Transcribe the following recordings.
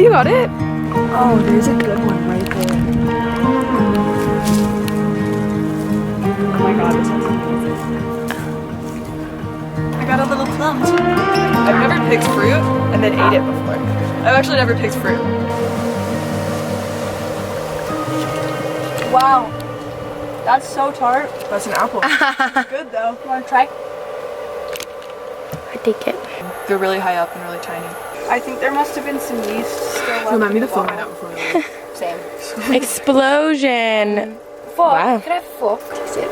you got it? Oh, there's a good one right there. Oh my god, this one's amazing. I got a little plum too. I've never picked fruit and then ate it before. I've actually never picked fruit. Wow. That's so tart. That's an apple. It's good though. You want to try? I take it. They're really high up and really tiny. I think there must have been some yeast still left. Remind me in to the fill mine bottle. out before we leave. Same. Explosion. Fuck. Wow. Could I have a fork? Taste it.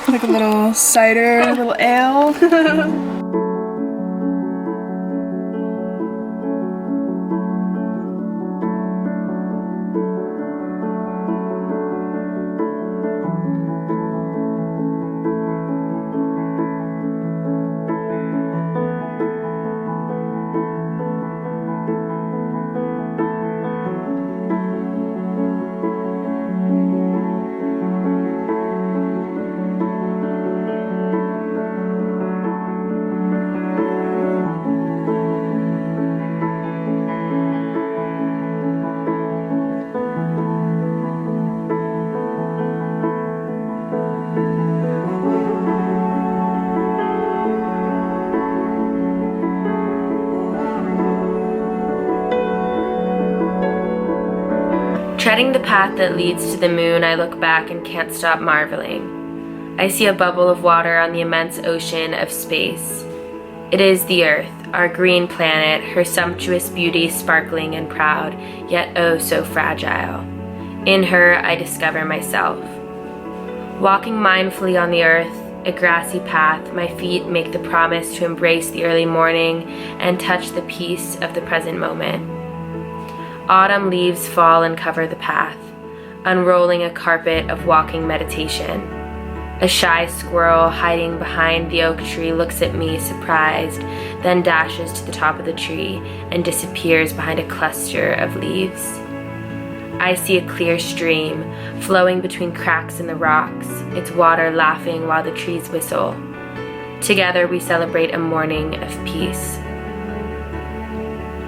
Like a little cider, a little ale. Treading the path that leads to the moon, I look back and can't stop marveling. I see a bubble of water on the immense ocean of space. It is the Earth, our green planet, her sumptuous beauty sparkling and proud, yet oh so fragile. In her, I discover myself. Walking mindfully on the Earth, a grassy path, my feet make the promise to embrace the early morning and touch the peace of the present moment. Autumn leaves fall and cover the path, unrolling a carpet of walking meditation. A shy squirrel hiding behind the oak tree looks at me surprised, then dashes to the top of the tree and disappears behind a cluster of leaves. I see a clear stream flowing between cracks in the rocks, its water laughing while the trees whistle. Together we celebrate a morning of peace.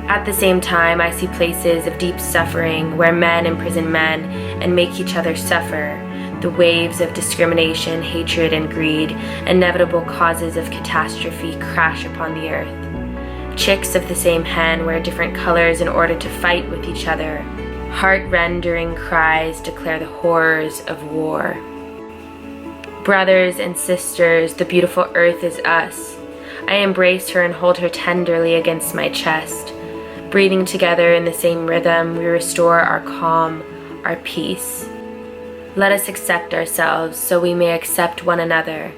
At the same time, I see places of deep suffering where men imprison men and make each other suffer, the waves of discrimination, hatred, and greed, inevitable causes of catastrophe crash upon the earth. Chicks of the same hen wear different colors in order to fight with each other. Heart-rending cries declare the horrors of war. Brothers and sisters, the beautiful earth is us. I embrace her and hold her tenderly against my chest. Breathing together in the same rhythm, we restore our calm, our peace. Let us accept ourselves so we may accept one another.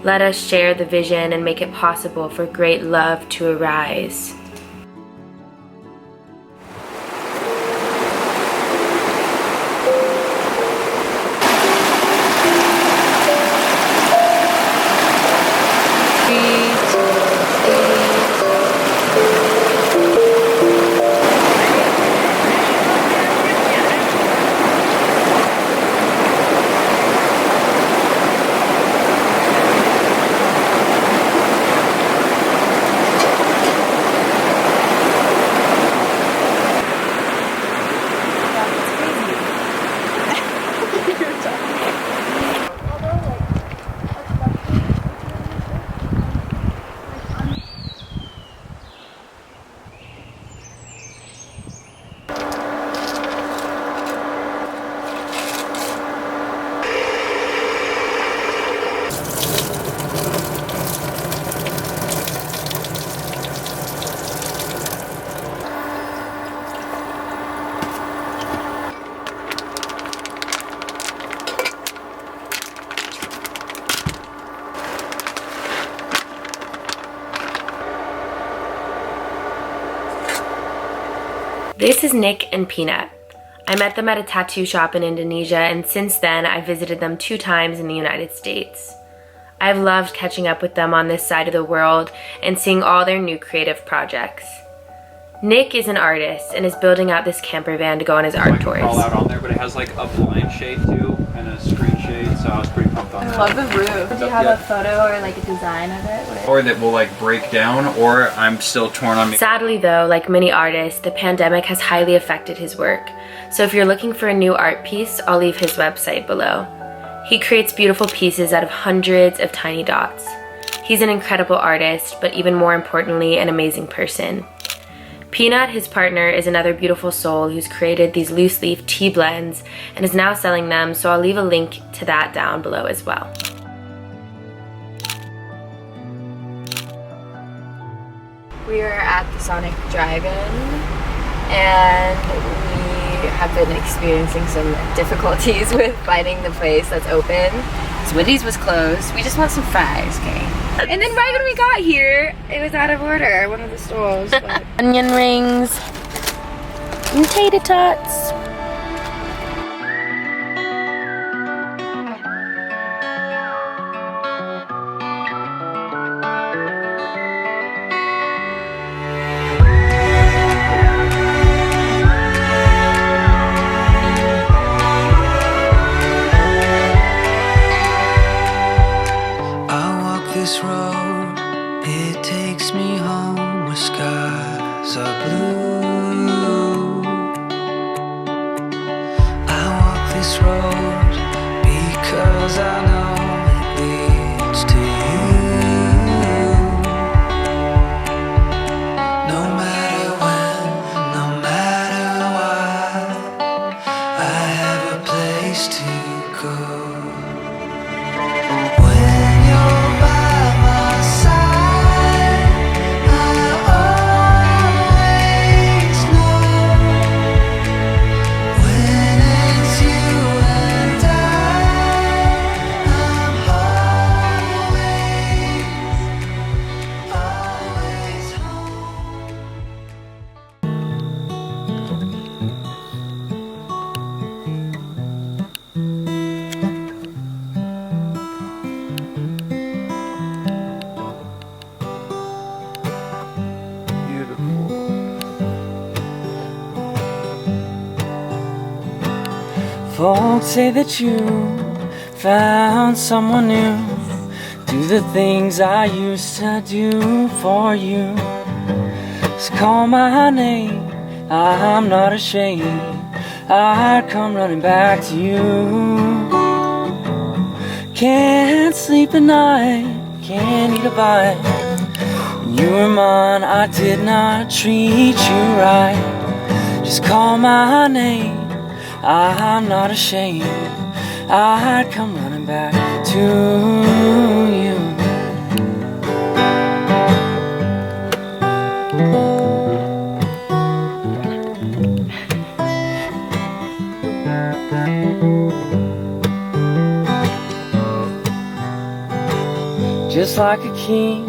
Let us share the vision and make it possible for great love to arise. This is Nick and Peanut. I met them at a tattoo shop in Indonesia, and since then I visited them 2 times in the United States. I've loved catching up with them on this side of the world and seeing all their new creative projects. Nick is an artist and is building out this camper van to go on his art tours. All out on there, but it has like a blind shade too and a screen shade, so I was I that. love the roof. Do you have a photo or like a design of it? Or that will like break down, or I'm still torn on me. Sadly though, like many artists, the pandemic has highly affected his work. So if you're looking for a new art piece, I'll leave his website below. He creates beautiful pieces out of hundreds of tiny dots. He's an incredible artist, but even more importantly, an amazing person. Peanut, his partner, is another beautiful soul who's created these loose leaf tea blends and is now selling them, so I'll leave a link to that down below as well. We are at the Sonic Drive-In and we have been experiencing some difficulties with finding the place that's open. So Wendy's was closed. We just want some fries, okay? And then right when we got here, it was out of order, one of the stalls. But Onion rings and tater tots. This road, it takes me home where skies are blue. I walk this road because I know it leads to you. No matter when, no matter what, I have a place to go. Folks say that you found someone new. Do the things I used to do for you. Just call my name, I'm not ashamed. I'd come running back to you. Can't sleep at night, can't eat a bite. You were mine, I did not treat you right. Just call my name, I'm not ashamed. I'd come running back to you. Just like a king,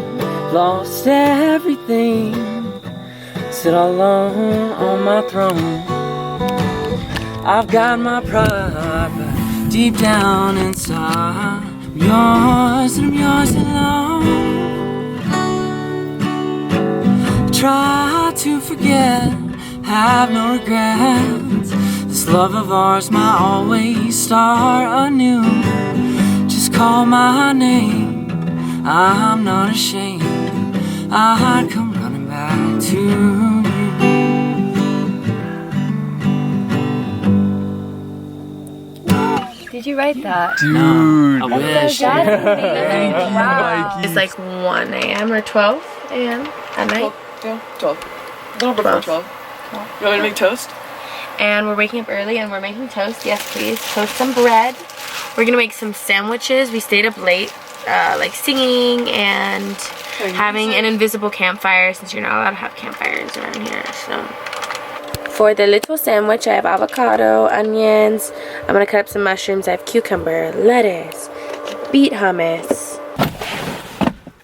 lost everything, sit alone on my throne. I've got my pride, but deep down inside, I'm yours and I'm yours alone. Try to forget, have no regrets. This love of ours might always start anew. Just call my name, I'm not ashamed. I'd come running back to you. did you write that? Dude, I wish. Wow. It's like 1 a.m. or 12 a.m. at night. Yeah, 12. A little before 12. You want me to make toast? And we're waking up early and we're making toast. Yes, please. Toast some bread. We're gonna make some sandwiches. We stayed up late, like singing and having an invisible campfire since you're not allowed to have campfires around here. So for the little sandwich, I have avocado, onions. I'm gonna cut up some mushrooms. I have cucumber, lettuce, beet hummus.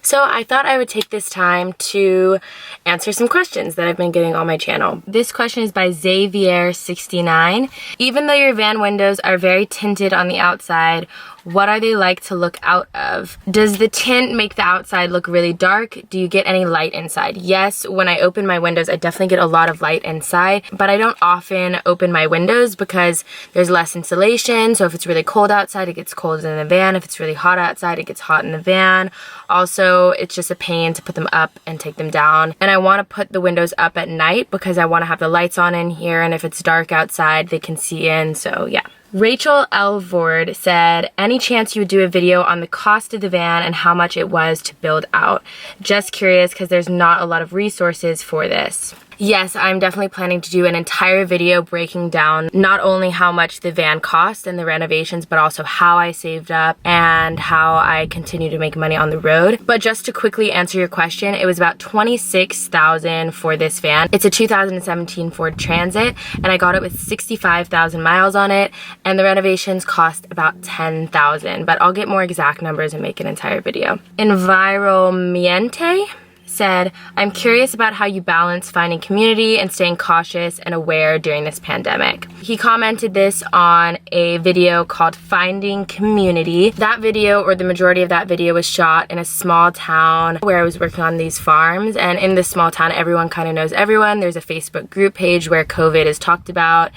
So I thought I would take this time to answer some questions that I've been getting on my channel. This question is by Xavier69. Even though your van windows are very tinted on the outside, What are they like to look out of? Does the tint make the outside look really dark? Do you get any light inside? Yes, when I open my windows, I definitely get a lot of light inside, but I don't often open my windows because there's less insulation. So if it's really cold outside, it gets cold in the van. If it's really hot outside, it gets hot in the van. Also, it's just a pain to put them up and take them down. And I want to put the windows up at night because I want to have the lights on in here, and if it's dark outside, they can see in, so yeah. Rachel Elvord said, any chance you would do a video on the cost of the van and how much it was to build out? Just curious because there's not a lot of resources for this. Yes, I'm definitely planning to do an entire video breaking down not only how much the van cost and the renovations, but also how I saved up and how I continue to make money on the road. But just to quickly answer your question, it was about $26,000 for this van. It's a 2017 Ford Transit, and I got it with 65,000 miles on it, and the renovations cost about $10,000, but I'll get more exact numbers and make an entire video. Enviromiente said, I'm curious about how you balance finding community and staying cautious and aware during this pandemic. He commented this on a video called Finding Community. That video, or the majority of that video, was shot in a small town where I was working on these farms, and in this small town everyone kind of knows everyone. There's a Facebook group page where COVID is talked about.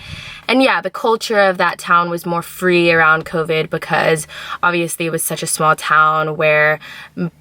And yeah, the culture of that town was more free around COVID because obviously it was such a small town where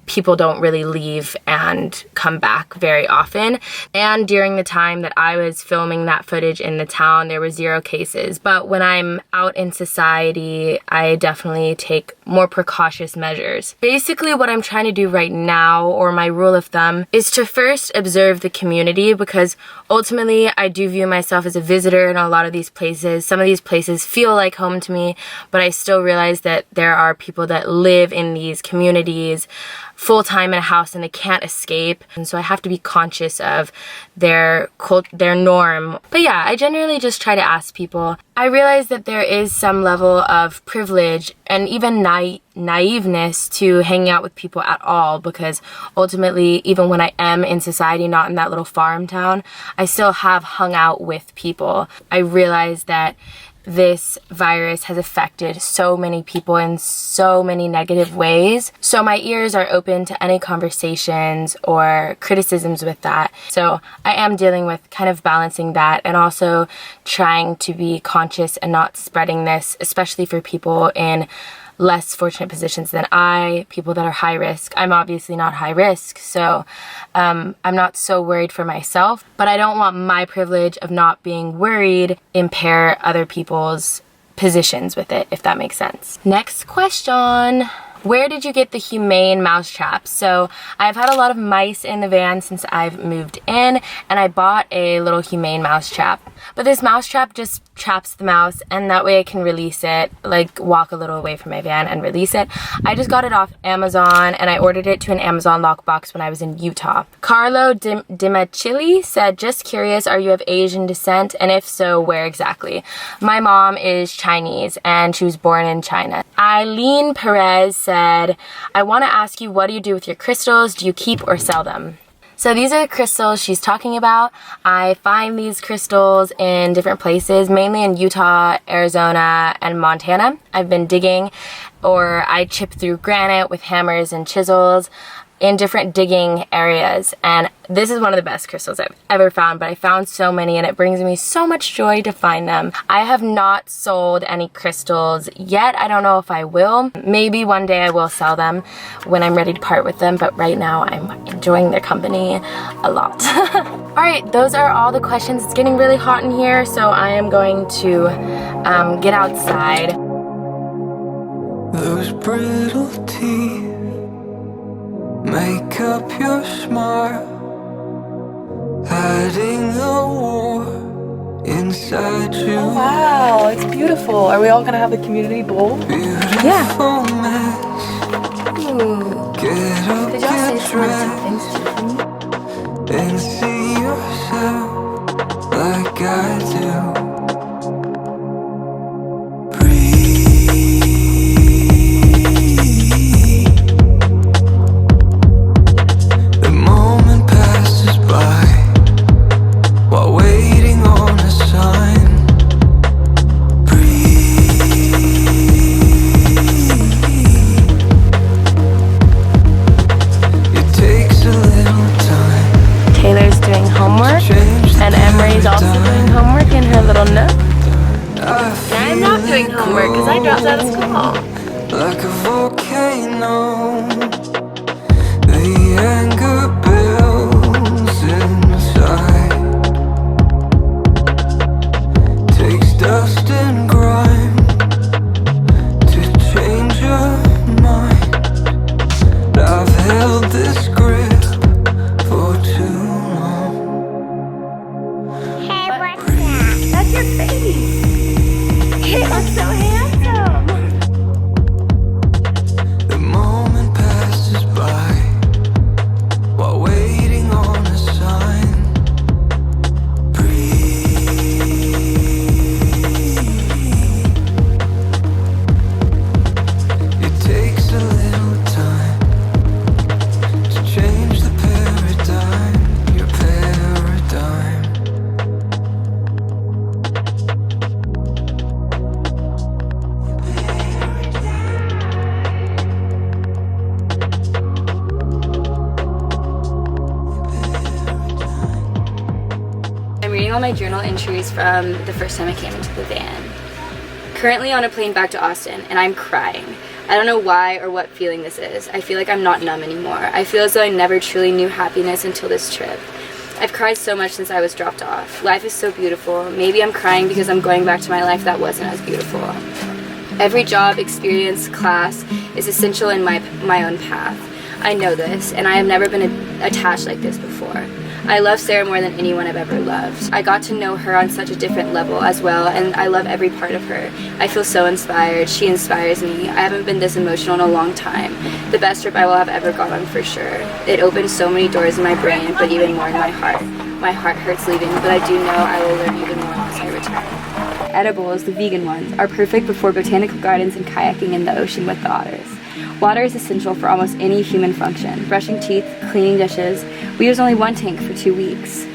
people don't really leave and come back very often. And during the time that I was filming that footage in the town, there were 0 cases. But when I'm out in society, I definitely take more precautious measures. Basically, what I'm trying to do right now, or my rule of thumb, is to first observe the community, because ultimately I do view myself as a visitor in a lot of these places. Some of these places feel like home to me, but I still realize that there are people that live in these communities full-time in a house and they can't escape, and so I have to be conscious of their norm. But yeah, I generally just try to ask people. I realize that there is some level of privilege and even naiveness to hanging out with people at all, because ultimately, even when I am in society, not in that little farm town, I still have hung out with people. I realize that this virus has affected so many people in so many negative ways. So my ears are open to any conversations or criticisms with that. So I am dealing with kind of balancing that, and also trying to be conscious and not spreading this, especially for people in less fortunate positions than people that are high risk. I'm obviously not high risk, so I'm not so worried for myself, but I don't want my privilege of not being worried impair other people's positions with it, if that makes sense. Next question. Where did you get the humane mouse traps? So I've had a lot of mice in the van since I've moved in, and I bought a little humane mouse trap. But this mouse trap just traps the mouse, and that way I can release it, like walk a little away from my van and release it. I just got it off Amazon, and I ordered it to an Amazon lockbox when I was in Utah. Carlo Dimachili said, just curious, are you of Asian descent? And if so, where exactly? My mom is Chinese, and she was born in China. Eileen Perez said, I want to ask you, what do you do with your crystals? Do you keep or sell them? So these are the crystals she's talking about. I find these crystals in different places, mainly in Utah, Arizona, and Montana. I've been digging, or I chip through granite with hammers and chisels in different digging areas, and this is one of the best crystals I've ever found, but I found so many and it brings me so much joy to find them. I have not sold any crystals yet. I don't know if I will. Maybe one day I will sell them when I'm ready to part with them, but right now I'm enjoying their company a lot. Alright, those are all the questions. It's getting really hot in here, so I am going to get outside. Those brittle teeth make up your smile, hiding the war inside you. Oh wow, it's beautiful. Are we all gonna have the community bowl? Beautiful mess. Ooh. Get up, Did y'all say get some dressed, things? and see yourself like I do. say no. The anger builds inside, takes dust and grime to change your mind. I've held this grip for too long. Hey, what's that? That's your face. He looks so handsome. The moment passes by while waiting on a sign. Breathe. It takes a little time to change the paradigm, your paradigm. I'm reading all my journal entries from the first time I came into the van. Currently on a plane back to Austin, and I'm crying. I don't know why or what feeling this is. I feel like I'm not numb anymore. I feel as though I never truly knew happiness until this trip. I've cried so much since I was dropped off. Life is so beautiful. Maybe I'm crying because I'm going back to my life that wasn't as beautiful. Every job, experience, class is essential in my own path. I know this, and I have never been attached like this before. I love Sarah more than anyone I've ever loved. I got to know her on such a different level as well, and I love every part of her. I feel so inspired. She inspires me. I haven't been this emotional in a long time. The best trip I will have ever gone on for sure. It opened so many doors in my brain, but even more in my heart. My heart hurts leaving, but I do know I will learn even more once I return. Edibles, the vegan ones, are perfect before botanical gardens and kayaking in the ocean with the otters. Water is essential for almost any human function. Brushing teeth, cleaning dishes. We used only one tank for 2 weeks.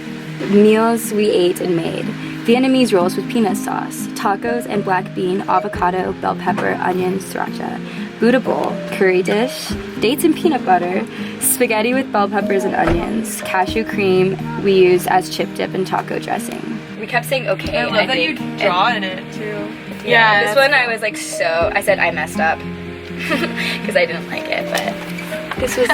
Meals we ate and made. Vietnamese rolls with peanut sauce. Tacos and black bean, avocado, bell pepper, onion, sriracha. Buddha bowl, curry dish. Dates and peanut butter. Spaghetti with bell peppers and onions. Cashew cream we used as chip dip and taco dressing. We kept saying okay. I love that you draw in it too. Yeah, this one I was like I said I messed up. Because I didn't like it, but this was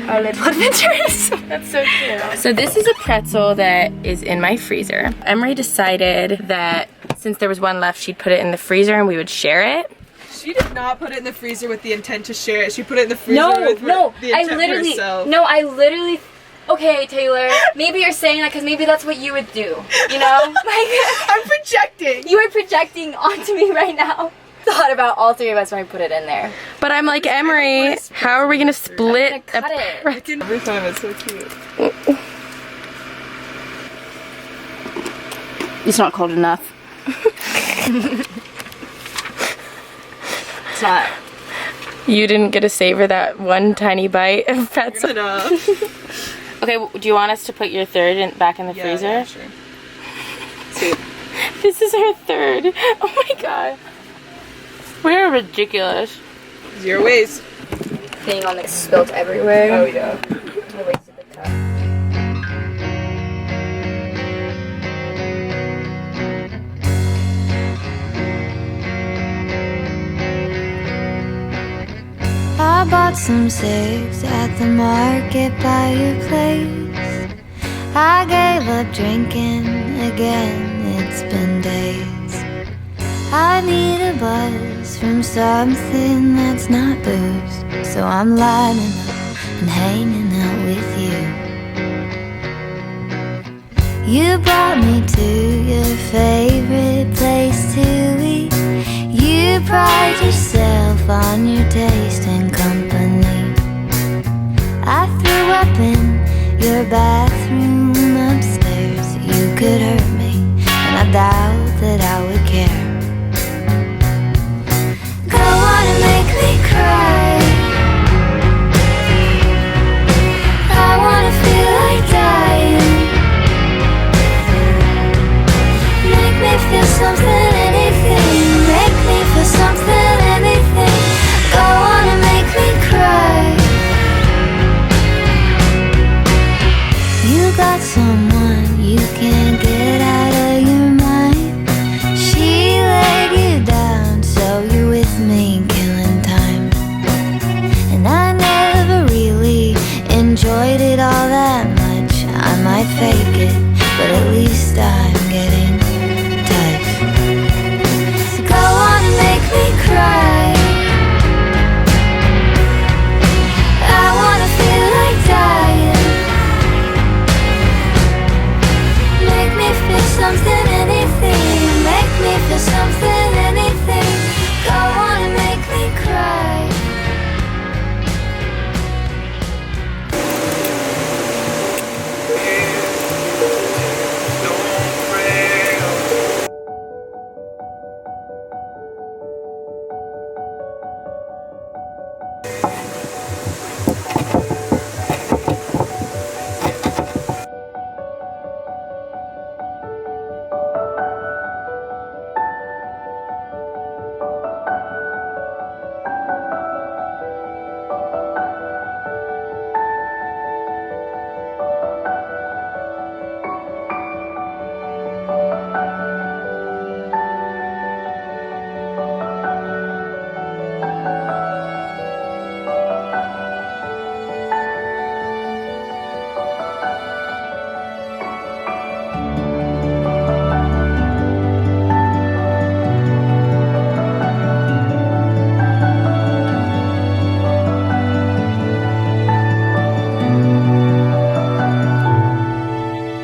our little adventures. That's so cute. So this is a pretzel that is in my freezer. Emery decided that since there was one left, she'd put it in the freezer and we would share it. She did not put it in the freezer with the intent to share it. She put it in the freezer with the intent for herself. I literally, okay, Taylor, maybe you're saying that because maybe that's what you would do, you know? Like, I'm projecting. you are projecting onto me right now. Thought about all three of us when I put it in there. But I'm like, Emery, how are we gonna split I'm gonna cut it. pretzel? Every time it's so cute. It's not cold enough. It's not. You didn't get to savor that one tiny bite of pretzel. Enough. Okay, do you want us to put your third back in the freezer? Yeah, sure. Sweet. This is her third. Oh my god. We're ridiculous. Zero waste. Thing on it spilled everywhere. Oh yeah. I wasted the cup. I bought some cigs at the market by your place. I gave up drinking again, it's been days. I need a buzz from something that's not booze, so I'm lining up and hanging out with you. You brought me to your favorite place to eat. You pride yourself on your taste and company. I threw up in your bathroom upstairs. You could hurt me, and I doubt that I would care. Don't wanna make me cry. I wanna feel like dying. Make me feel something, anything. Make me feel something, anything. Don't wanna make me cry. hate it all that much. I might fake it, but at least I